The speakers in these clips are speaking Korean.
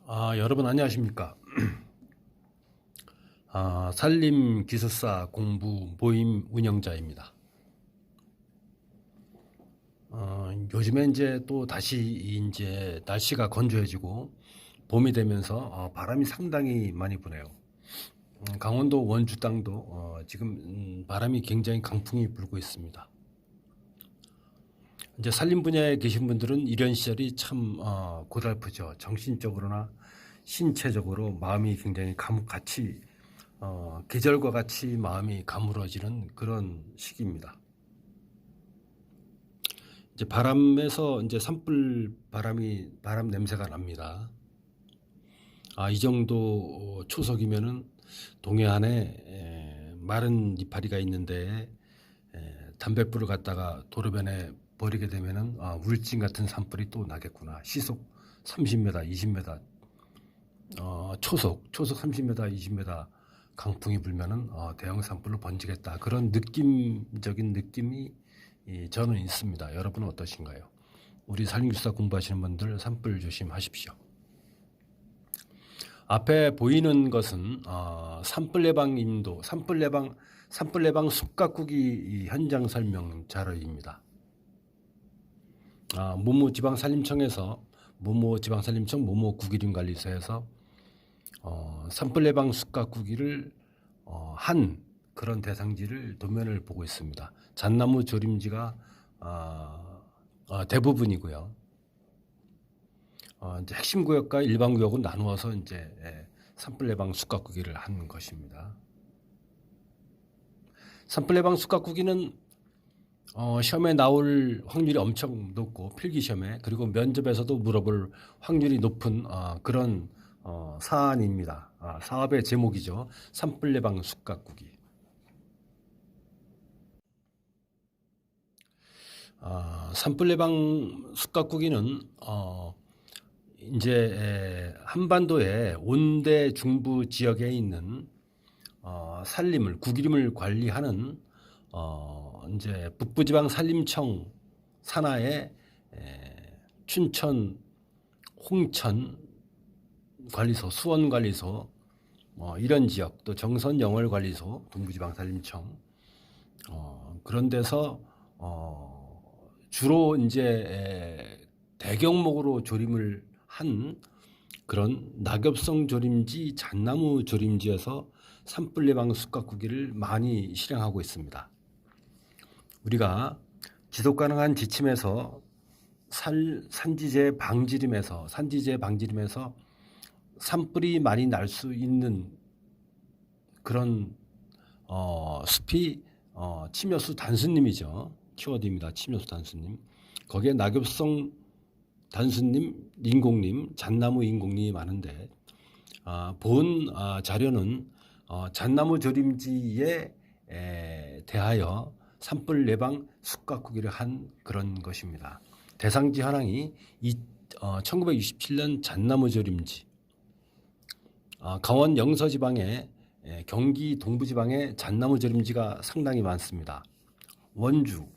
여러분 안녕하십니까? 산림기술사 공부 모임 운영자입니다. 요즘에 이제 또 다시 이제 날씨가 건조해지고 봄이 되면서 바람이 상당히 많이 부네요. 강원도 원주 땅도 지금 바람이 굉장히 강풍이 불고 있습니다. 이제 산림 분야에 계신 분들은 이런 시절이 참 고달프죠. 정신적으로나 신체적으로 마음이 굉장히 같이 계절과 같이 마음이 가물어지는 그런 시기입니다. 이제 바람에서 이제 산불 바람 냄새가 납니다. 이 정도 초석이면은 동해안에 마른 이파리가 있는데 담뱃불을 갖다가 도로변에 버리게 되면은 울진 같은 산불이 또 나겠구나. 시속 30m, 20m, 초속 30m, 20m 강풍이 불면은 대형 산불로 번지겠다. 그런 느낌적인 느낌이 저는 있습니다. 여러분은 어떠신가요? 우리 산림기술사 공부하시는 분들 산불 조심하십시오. 앞에 보이는 것은 산불 예방 인도, 산불 예방 숲가꾸기 현장 설명 자료입니다. 무무지방산림청에서 무무지방산림청 무무구기림관리소에서 산불 예방 숲가꾸기를 한 그런 대상지를 도면을 보고 있습니다. 잣나무 조림지가 대부분이고요. 이제 핵심 구역과 일반 구역으로 나누어서 이제 산불 예방 숲가꾸기를 한 것입니다. 산불 예방 숲가꾸기는 시험에 나올 확률이 엄청 높고 필기 시험에 그리고 면접에서도 물어볼 확률이 높은 그런 사안입니다. 사업의 제목이죠. 산불 예방 숲가꾸기. 산불 예방 숲가꾸기는 이제 한반도의 온대 중부 지역에 있는 산림을 구기림을 관리하는 이제 북부지방 산림청 산하의 춘천, 홍천 관리소, 수원 관리소 이런 지역, 또 정선 영월 관리소, 동부지방 산림청 그런 데서 주로 이제 대경목으로 조림을 한 그런 낙엽성 조림지, 잣나무 조림지에서 산불 예방 숲가꾸기를 많이 실행하고 있습니다. 우리가 지속 가능한 지침에서 산지재 방지림에서 산불이 많이 날 수 있는 그런 숲이 침여수 단수님이죠. 키워드입니다. 침여수 단수님. 거기에 낙엽성 단수님, 인공님, 잣나무 인공님이 많은데 본 자료는 잣나무 조림지에 대하여 산불 예방 숲가꾸기를 한 그런 것입니다. 대상지 현황이 1967년 잣나무 조림지, 강원 영서지방에 경기 동부지방에 잣나무 조림지가 상당히 많습니다. 원주,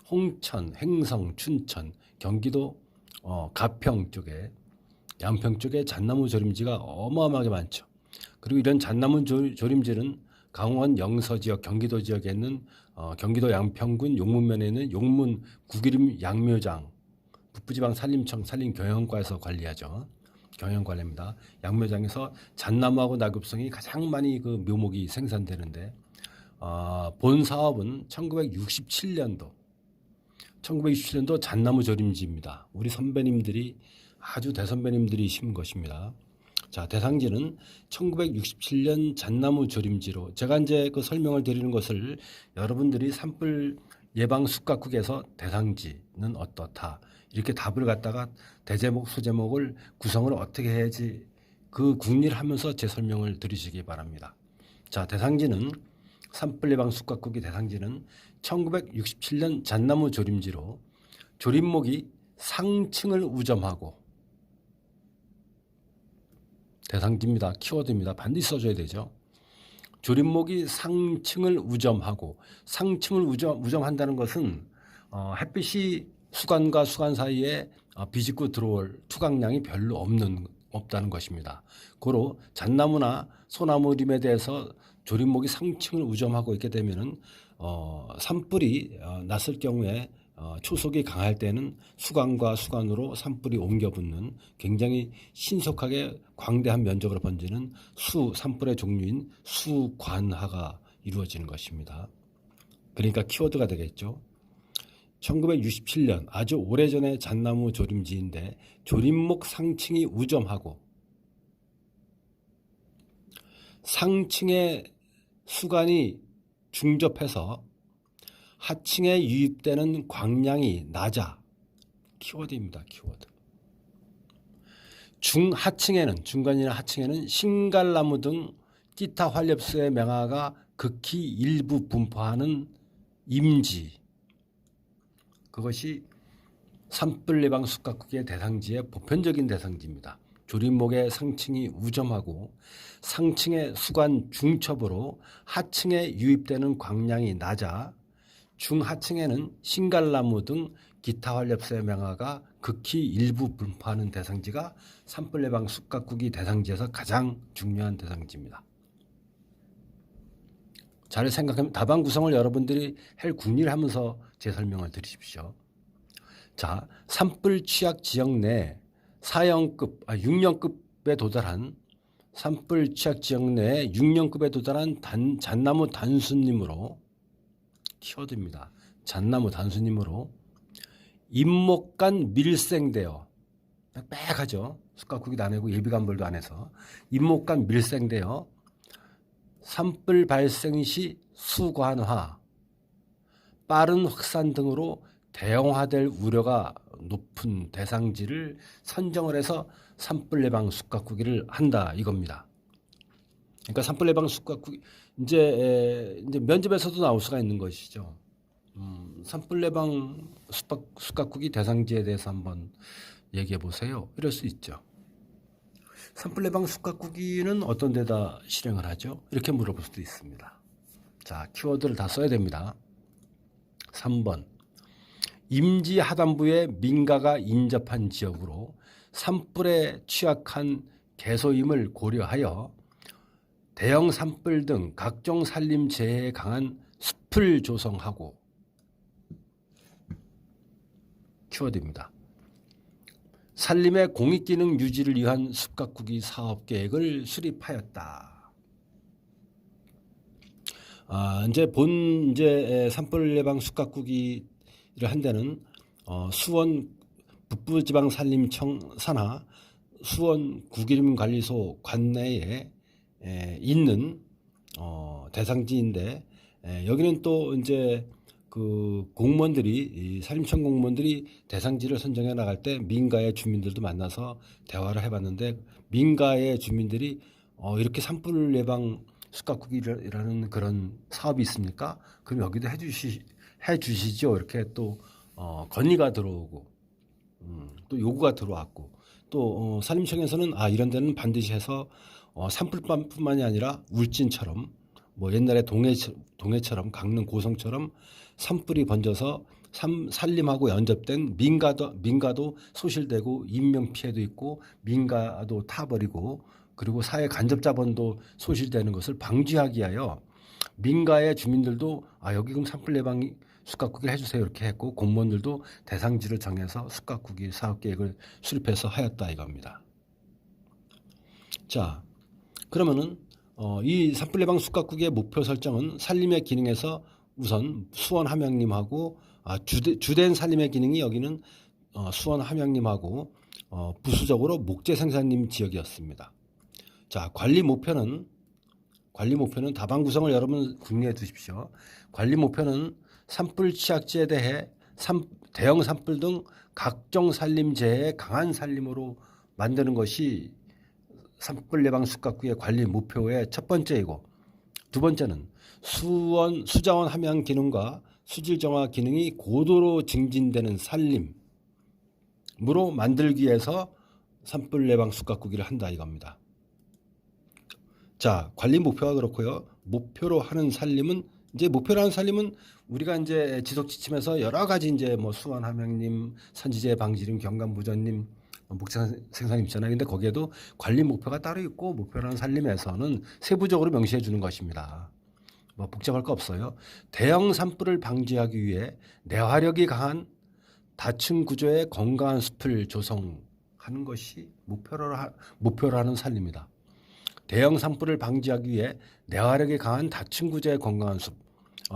홍천, 횡성, 춘천, 경기도 가평 쪽에 양평 쪽에 잣나무 조림지가 어마어마하게 많죠. 그리고 이런 잣나무 조림지는 강원 영서 지역, 경기도 지역에 있는 경기도 양평군 용문면에 있는 용문 구기림 양묘장, 북부지방 산림청 산림경영과에서 관리하죠. 경영관리입니다. 양묘장에서 잣나무하고 낙엽성이 가장 많이 그 묘목이 생산되는데 본 사업은 1967년도 잣나무 조림지입니다. 우리 선배님들이 아주 대선배님들이 심은 것입니다. 자, 대상지는 1967년 잣나무 조림지로 제가 이제 그 설명을 드리는 것을 여러분들이 산불 예방 숲가꾸기에서 대상지는 어떻다 이렇게 답을 갖다가 대제목 소제목을 구성을 어떻게 해야지 그 궁리를 하면서 제 설명을 들으시기 바랍니다. 자, 대상지는 산불 예방 숲가꾸기 대상지는 1967년 잣나무 조림지로 조림목이 상층을 우점하고 대상지입니다. 키워드입니다. 반드시 써줘야 되죠. 조림목이 상층을 우점하고 상층을 우점한다는 것은 햇빛이 수간과 수간 사이에 비집고 들어올 투광량이 별로 없는 없다는 것입니다. 고로 잣나무나 소나무림에 대해서 조림목이 상층을 우점하고 있게 되면은 산불이 났을 경우에 초속이 강할 때는 수관과 수관으로 산불이 옮겨 붙는 굉장히 신속하게 광대한 면적으로 번지는 산불의 종류인 수관화가 이루어지는 것입니다. 그러니까 키워드가 되겠죠. 1967년 아주 오래전에 잣나무 조림지인데 조림목 상층이 우점하고 상층의 수관이 중접해서 하층에 유입되는 광량이 낮아. 키워드입니다. 키워드. 중하층에는, 중간이나 하층에는 신갈나무 등 기타 활엽수의 명화가 극히 일부 분포하는 임지, 그것이 산불 예방 숙각구기의 대상지의 보편적인 대상지입니다. 조림목의 상층이 우점하고 상층의 수관 중첩으로 하층에 유입되는 광량이 낮아 중하층에는 신갈나무 등 기타 활엽수의 명화가 극히 일부 분포하는 대상지가 산불 예방 숙각구기 대상지에서 가장 중요한 대상지입니다. 잘 생각하면 답안 구성을 여러분들이 할 궁리를 하면서 제 설명을 들으십시오. 자, 산불 취약 지역 내 6년급에 도달한 산불 취약 지역 내 6년급에 도달한 잣나무 단수님으로 키워드입니다. 잣나무 단수님으로 잇목간 밀생되어 빽빽하죠. 숙각구기도 안 하고 예비간벌도 안 해서 잇목간 밀생되어 산불 발생 시 수관화, 빠른 확산 등으로 대형화될 우려가 높은 대상지를 선정을 해서 산불 예방 숙각구기를 한다 이겁니다. 그러니까 산불 예방 숙각구기 이제 면접에서도 나올 수가 있는 것이죠. 산불 예방 숙각구기 대상지에 대해서 한번 얘기해 보세요. 이럴 수 있죠. 산불 예방 숙각구기는 어떤 데다 실행을 하죠? 이렇게 물어볼 수도 있습니다. 자, 키워드를 다 써야 됩니다. 3번. 임지 하단부에 민가가 인접한 지역으로 산불에 취약한 개소임을 고려하여 대형 산불 등 각종 산림 재해에 강한 숲을 조성하고 키워드입니다. 산림의 공익기능 유지를 위한 숲가꾸기 사업계획을 수립하였다. 이제 산불 예방 숲가꾸기를 한 데는 수원 북부지방산림청 산하 수원 구기림관리소 관내에 있는 대상지인데 여기는 또 이제 그 공무원들이 산림청 공무원들이 대상지를 선정해 나갈 때 민가의 주민들도 만나서 대화를 해봤는데 민가의 주민들이 이렇게 산불 예방 숙각구기라는 그런 사업이 있습니까? 그럼 여기도 해주시죠. 이렇게 또 건의가 들어오고 또 요구가 들어왔고 또 산림청에서는 이런 데는 반드시 해서 산불뿐만이 아니라 울진처럼 뭐 옛날에 동해처럼 강릉 고성처럼 산불이 번져서 산림하고 연접된 민가도 소실되고 인명피해도 있고 민가도 타버리고 그리고 사회 간접자본도 소실되는 것을 방지하기 위하여 민가의 주민들도 여기 그럼 산불 예방 숙각구기를 해주세요 이렇게 했고 공무원들도 대상지를 정해서 숙각구기 사업계획을 수립해서 하였다 이겁니다. 자, 그러면은 이 산불 예방 숙각구기의 목표 설정은 산림의 기능에서 우선 수원 함양림하고 주된 산림의 기능이 여기는 수원 함양림하고 부수적으로 목재 생산림 지역이었습니다. 자, 관리 목표는 답안 구성을 여러분 궁리해 두십시오. 관리 목표는 산불 취약지에 대해 대형 산불 등 각종 산림 재해에 강한 산림으로 만드는 것이 산불 예방 숙각구기의 관리 목표의 첫 번째이고 두 번째는 수자원 함양 기능과 수질 정화 기능이 고도로 증진되는 산림으로 만들기 위해서 산불 예방 숙각구기를 한다 이겁니다. 자, 관리 목표가 그렇고요. 목표로 하는 산림은 우리가 이제 지속 지침에서 여러 가지 이제 뭐 수원 함양림, 산지재 방지림, 경관부전림 목재 생산이 있잖아요. 근데 거기에도 관리 목표가 따로 있고 목표라는 산림에서는 세부적으로 명시해 주는 것입니다. 뭐 복잡할 거 없어요. 대형 산불을 방지하기 위해 내화력이 강한 다층 구조의 건강한 숲을 조성하는 것이 목표라는 산림이다. 대형 산불을 방지하기 위해 내화력이 강한 다층 구조의 건강한 숲.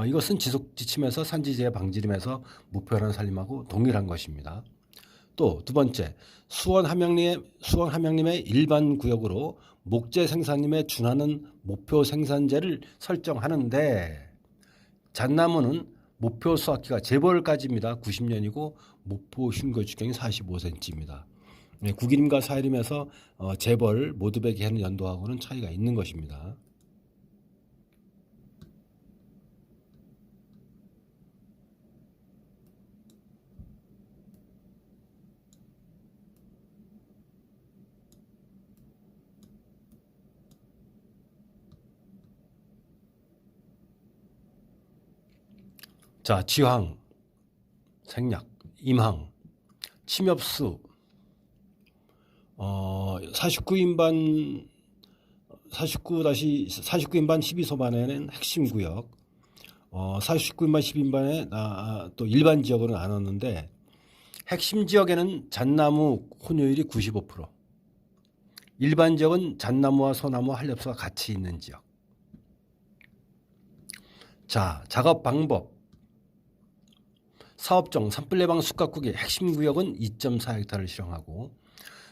이것은 지속지침에서 산지재해 방지림에서 목표라는 산림하고 동일한 것입니다. 또 두 번째, 수원 함양림의 일반 구역으로 목재 생산림에 준하는 목표 생산재를 설정하는데 잣나무는 목표 수확기가 재벌까지입니다. 90년이고 목표 흉거 주경이 45cm입니다. 구기림과 사해림에서 재벌 모두배기 하는 연도하고는 차이가 있는 것입니다. 자, 지황, 생략, 임항, 침엽수, 49인반 12소반에는 핵심 구역, 49인반 10인반에 또 일반 지역으로 나눴는데 핵심 지역에는 잣나무 혼효율이 95%, 일반 지역은 잣나무와 소나무 한렵수가 같이 있는 지역. 자, 작업 방법. 사업종 산불 예방 숲가꾸기 핵심 구역은 2.4헥타를 실행하고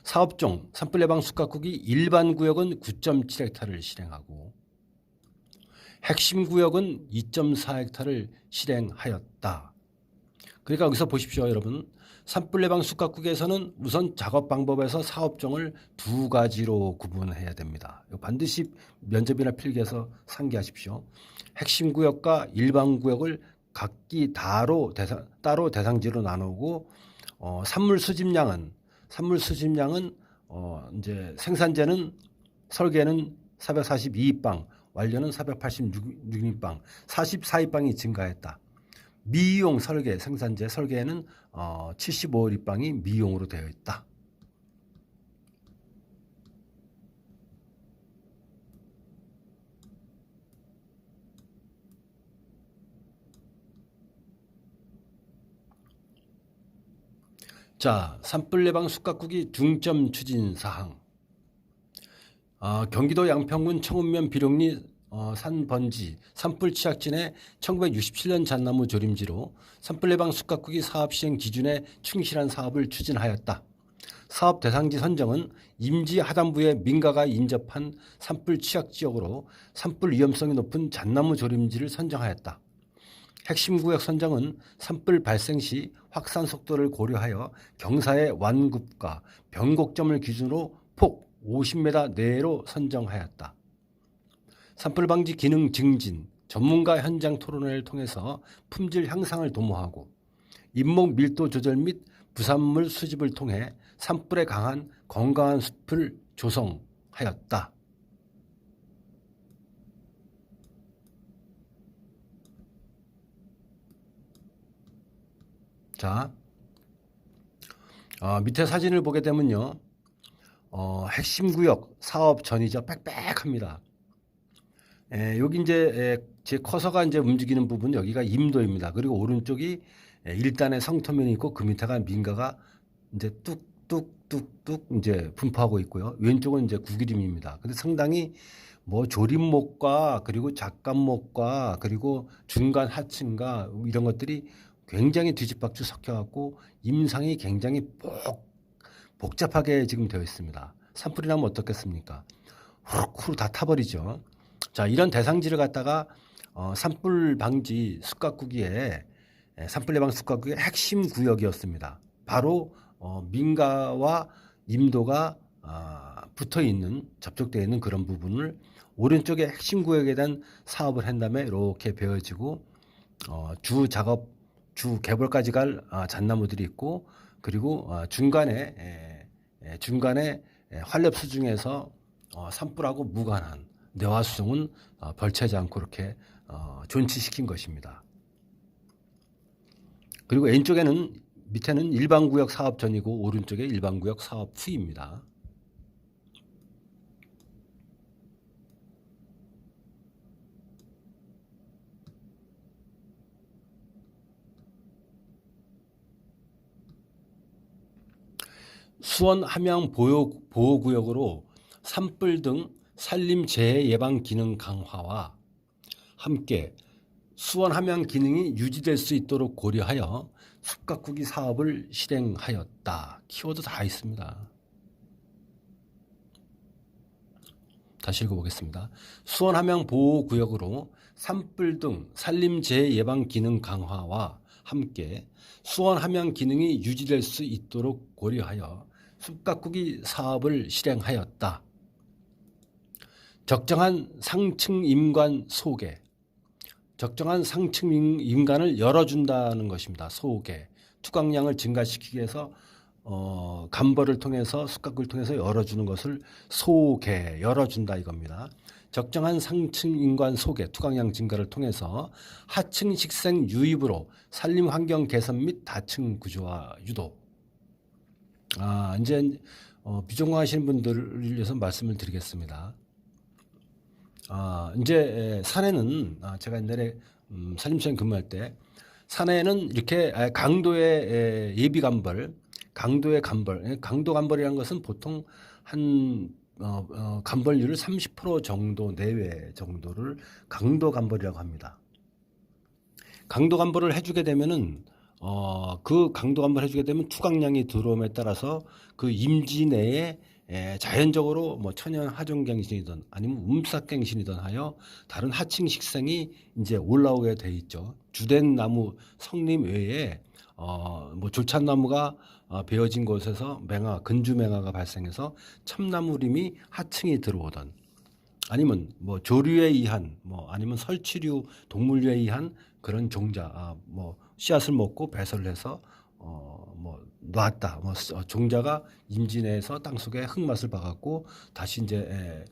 사업종 산불 예방 숲가꾸기 일반 구역은 9.7헥타를 실행하고 핵심 구역은 2.4헥타를 실행하였다. 그러니까 여기서 보십시오, 여러분. 산불 예방 숲가꾸기에서는 우선 작업 방법에서 사업종을 두 가지로 구분해야 됩니다. 반드시 면접이나 필기에서 상기하십시오. 핵심 구역과 일반 구역을 각기 따로 대상지로 나누고 산물 수집량은 이제 생산재는 설계는 442입방, 완료는 486입방, 44입방이 증가했다. 미용 설계 생산재 설계에는 75입방이 미용으로 되어 있다. 자, 산불 예방 숲가꾸기 중점 추진 사항. 경기도 양평군 청운면 비룡리 산번지 산불 취약진의 1967년 잣나무 조림지로 산불 예방 숲가꾸기 사업 시행 기준에 충실한 사업을 추진하였다. 사업 대상지 선정은 임지 하단부에 민가가 인접한 산불 취약 지역으로 산불 위험성이 높은 잣나무 조림지를 선정하였다. 핵심 구역 선정은 산불 발생 시 확산 속도를 고려하여 경사의 완급과 변곡점을 기준으로 폭 50m 내로 선정하였다. 산불 방지 기능 증진, 전문가 현장 토론회를 통해서 품질 향상을 도모하고 인목 밀도 조절 및 부산물 수집을 통해 산불에 강한 건강한 숲을 조성하였다. 자, 밑에 사진을 보게 되면요, 핵심 구역 사업 전이죠. 빽빽합니다. 여기 이제 제 커서가 이제 움직이는 부분 여기가 임도입니다. 그리고 오른쪽이 1단의 성터면이 있고 그 밑에가 민가가 이제 뚝뚝뚝뚝 이제 분포하고 있고요. 왼쪽은 이제 구기림입니다. 근데 상당히 뭐 조림목과 그리고 작감목과 그리고 중간 하층과 이런 것들이 굉장히 뒤집박죽 섞여갖고 임상이 굉장히 복잡하게 지금 되어 있습니다. 산불이 나면 어떻겠습니까? 후루후루 다 타버리죠. 자, 이런 대상지를 갖다가 산불 방지 숲가꾸기에 산불 예방 숲가꾸기의 핵심 구역이었습니다. 바로 민가와 임도가 붙어 있는 접촉되어 있는 그런 부분을 오른쪽에 핵심 구역에 대한 사업을 한 다음에 이렇게 베어지고 주 개벌까지 갈 잣나무들이 있고 그리고 중간에 활렵수 중에서 산불하고 무관한 내화수종은 벌채지 않고 이렇게 존치시킨 것입니다. 그리고 왼쪽에는 밑에는 일반구역 사업 전이고 오른쪽에 일반구역 사업 후입니다. 수원 함양 보호구역으로 산불 등 산림 재해 예방 기능 강화와 함께 수원 함양 기능이 유지될 수 있도록 고려하여 숲가꾸기 사업을 실행하였다. 키워드 다 있습니다. 다시 읽어보겠습니다. 수원 함양 보호구역으로 산불 등 산림 재해 예방 기능 강화와 함께 수원 함양 기능이 유지될 수 있도록 고려하여 숲가꾸기 사업을 실행하였다. 적정한 상층 임관 소개. 적정한 상층 임관을 열어준다는 것입니다. 소개. 투강량을 증가시키기 위해서 간벌을 통해서 숲가꾸기를 통해서 열어주는 것을 소개, 열어준다 이겁니다. 적정한 상층 임관 소개, 투강량 증가를 통해서 하층 식생 유입으로 산림 환경 개선 및 다층 구조화 유도. 이제 비전공하시는 분들을 위해서 말씀을 드리겠습니다. 이제 산에는 제가 옛날에 산림시장 근무할 때 산에는 이렇게 강도의 예비 간벌, 강도의 간벌, 강도 간벌이라는 것은 보통 한 간벌률을 30% 정도 내외 정도를 강도 간벌이라고 합니다. 강도 간벌을 해주게 되면은 그 강도 간벌 해주게 되면 투강량이 들어옴에 따라서 그 임지 내에 자연적으로 뭐 천연 하종갱신이든 아니면 움싹갱신이든 하여 다른 하층 식생이 이제 올라오게 돼 있죠. 주된 나무 성림 외에 뭐 졸찬나무가 베어진 곳에서 근주맹화가 발생해서 참나무림이 하층이 들어오던 아니면 뭐 조류에 의한 아니면 설치류 동물류에 의한 그런 종자 뭐 씨앗을 먹고 배설을 해서 놨다. 종자가 임지 내에서 땅속에 흙맛을 박았고 다시 이제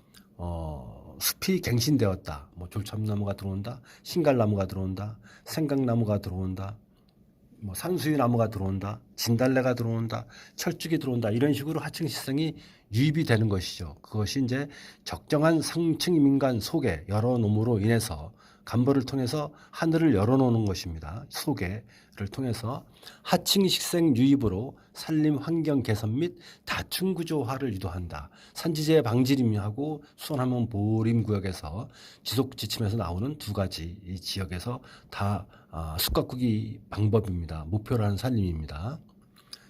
숲이 갱신되었다. 졸참나무가 들어온다. 신갈나무가 들어온다. 생강나무가 들어온다. 산수유나무가 들어온다. 진달래가 들어온다. 철쭉이 들어온다. 이런 식으로 하층 식생이 유입이 되는 것이죠. 그것이 이제 적정한 상층 임관 속에 열어놓음으로 인해서 간벌을 통해서 하늘을 열어놓는 것입니다. 소개를 통해서 하층 식생 유입으로 산림 환경 개선 및 다층 구조화를 유도한다. 산지재해 방지림하고 수원함양 보호림 구역에서 지속 지침에서 나오는 두 가지 이 지역에서 다 숲가꾸기 방법입니다. 목표로 하는 산림입니다.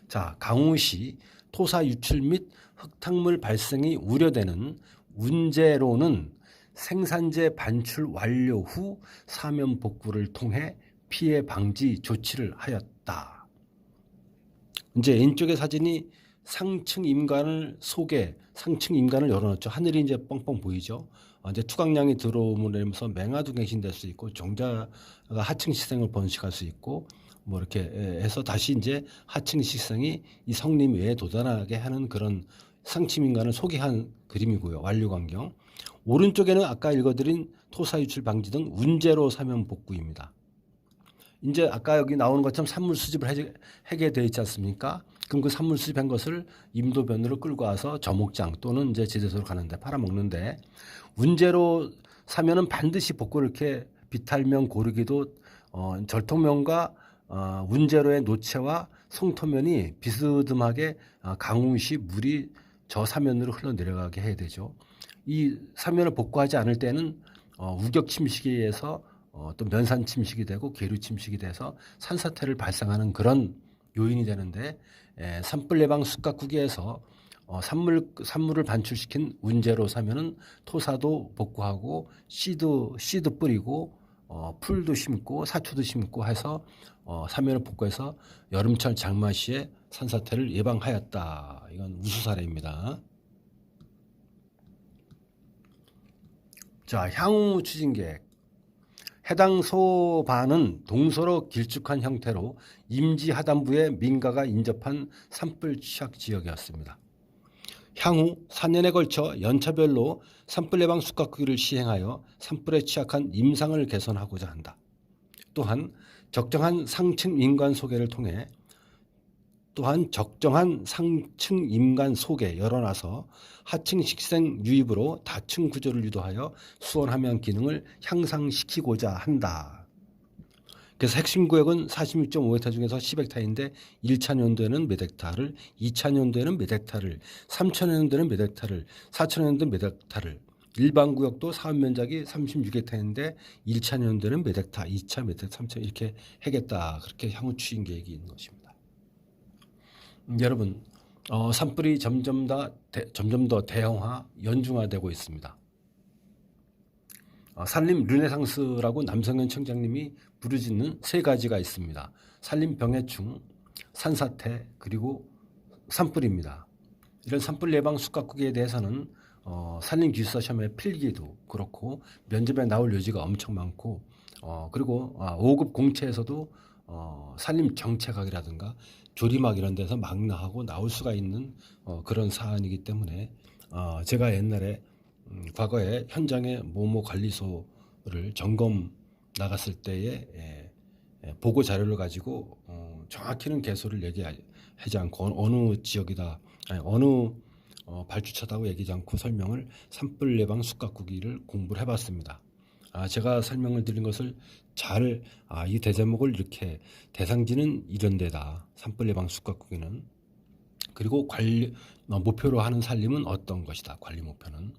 자, 강우시 토사 유출 및 흙탕물 발생이 우려되는 운재로는 생산재 반출 완료 후 사면 복구를 통해 피해 방지 조치를 하였다. 이제 왼쪽의 사진이 상층 임관을 상층 임관을 열어놓죠. 하늘이 이제 뻥뻥 보이죠. 이제 투강량이 들어오므로 인해서 맹아도 갱신될 수 있고 종자가 하층 식생을 번식할 수 있고 이렇게 해서 다시 이제 하층 식생이 이 성림 외에 도달하게 하는 그런 상층 임관을 소개한 그림이고요. 완료 광경. 오른쪽에는 아까 읽어드린 토사 유출 방지 등 운재로 사면 복구입니다. 이제 아까 여기 나오는 것처럼 산물 수집을 하게 되어 있지 않습니까? 그럼 그 산물 수집한 것을 임도변으로 끌고 와서 저목장 또는 이제 제재소로 가는데 팔아먹는데 운재로 사면은 반드시 복구를 이렇게 비탈면 고르기도 절통면과 운재로의 노체와 송토면이 비스듬하게 강우시 물이 저 사면으로 흘러내려가게 해야 되죠. 이 사면을 복구하지 않을 때는 우격 침식에 의해서 또 면산 침식이 되고 계류 침식이 돼서 산사태를 발생하는 그런 요인이 되는데 산불 예방 숲가꾸기에서 산물을 반출시킨 운재로 사면은 토사도 복구하고 씨도 뿌리고 풀도 심고 사초도 심고 해서 사면을 복구해서 여름철 장마 시에 산사태를 예방하였다. 이건 우수 사례입니다. 자, 향후 추진 계획. 해당 소반은 동서로 길쭉한 형태로 임지 하단부에 민가가 인접한 산불 취약 지역이었습니다. 향후 4년에 걸쳐 연차별로 산불 예방 숲가꾸기를 시행하여 산불에 취약한 임상을 개선하고자 한다. 또한 적정한 상층 인관 소개를 통해 또한 적정한 상층 임간 속에 열어놔서 하층 식생 유입으로 다층 구조를 유도하여 수원 함양 기능을 향상시키고자 한다. 그래서 핵심 구역은 46.5헥타 중에서 10헥타인데 1차 연도에는 몇 헥타를, 2차 연도에는 몇 헥타를, 3차 연도에는 몇 헥타를, 4차 연도에는 몇 헥타를. 일반 구역도 사업 면적이 36헥타인데 1차 연도에는 몇 헥타, 2차 몇 헥타, 3차 이렇게 하겠다. 그렇게 향후 추진 계획이 있는 것입니다. 여러분, 산불이 점점 더 대형화, 연중화되고 있습니다. 산림 르네상스라고 남성현 청장님이 부르짖는 세 가지가 있습니다. 산림 병해충, 산사태, 그리고 산불입니다. 이런 산불 예방 숙각국에 대해서는 산림기술사 시험의 필기도 그렇고 면접에 나올 여지가 엄청 많고 그리고 5급 공채에서도 산림 정책학이라든가 조림학 이런 데서 막 나올 수가 있는 그런 사안이기 때문에 제가 옛날에 과거에 현장에 모모 관리소를 점검 나갔을 때에 보고 자료를 가지고 정확히는 개소를 얘기하지 않고 어느 지역이다, 아니, 어느 발주처다고 얘기하지 않고 설명을 산불 예방 숙각국기를 공부를 해봤습니다. 제가 설명을 드린 것을 잘, 이 대제목을 이렇게 대상지는 이런 데다. 산불 예방 숙각국기는. 그리고 목표로 하는 산림은 어떤 것이다. 관리 목표는.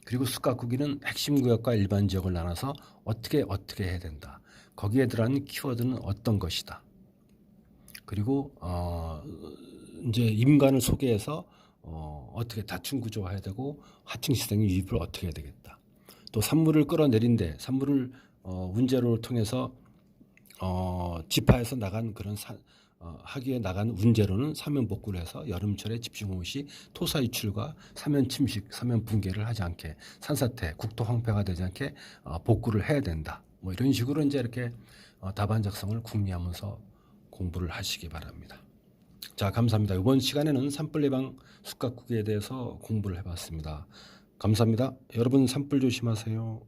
그리고 숙각국기는 핵심 구역과 일반 지역을 나눠서 어떻게 해야 된다. 거기에 들어가는 키워드는 어떤 것이다. 그리고 이제 임관을 소개해서 어떻게 다층 구조화해야 되고 하층 시스템 유입을 어떻게 해야 되겠다. 또 산물을 끌어내린데 산물을 운제로를 통해서 지파해서 나간 그런 하기에 나간 운제로는 사면 복구를 해서 여름철에 집중호우 시 토사 유출과 사면 침식, 사면 붕괴를 하지 않게 산사태, 국토 황폐가 되지 않게 복구를 해야 된다. 뭐 이런 식으로 이제 이렇게 답안 작성을 궁리하면서 공부를 하시기 바랍니다. 자, 감사합니다. 이번 시간에는 산불 예방 숙각국기에 대해서 공부를 해봤습니다. 감사합니다. 여러분 산불 조심하세요.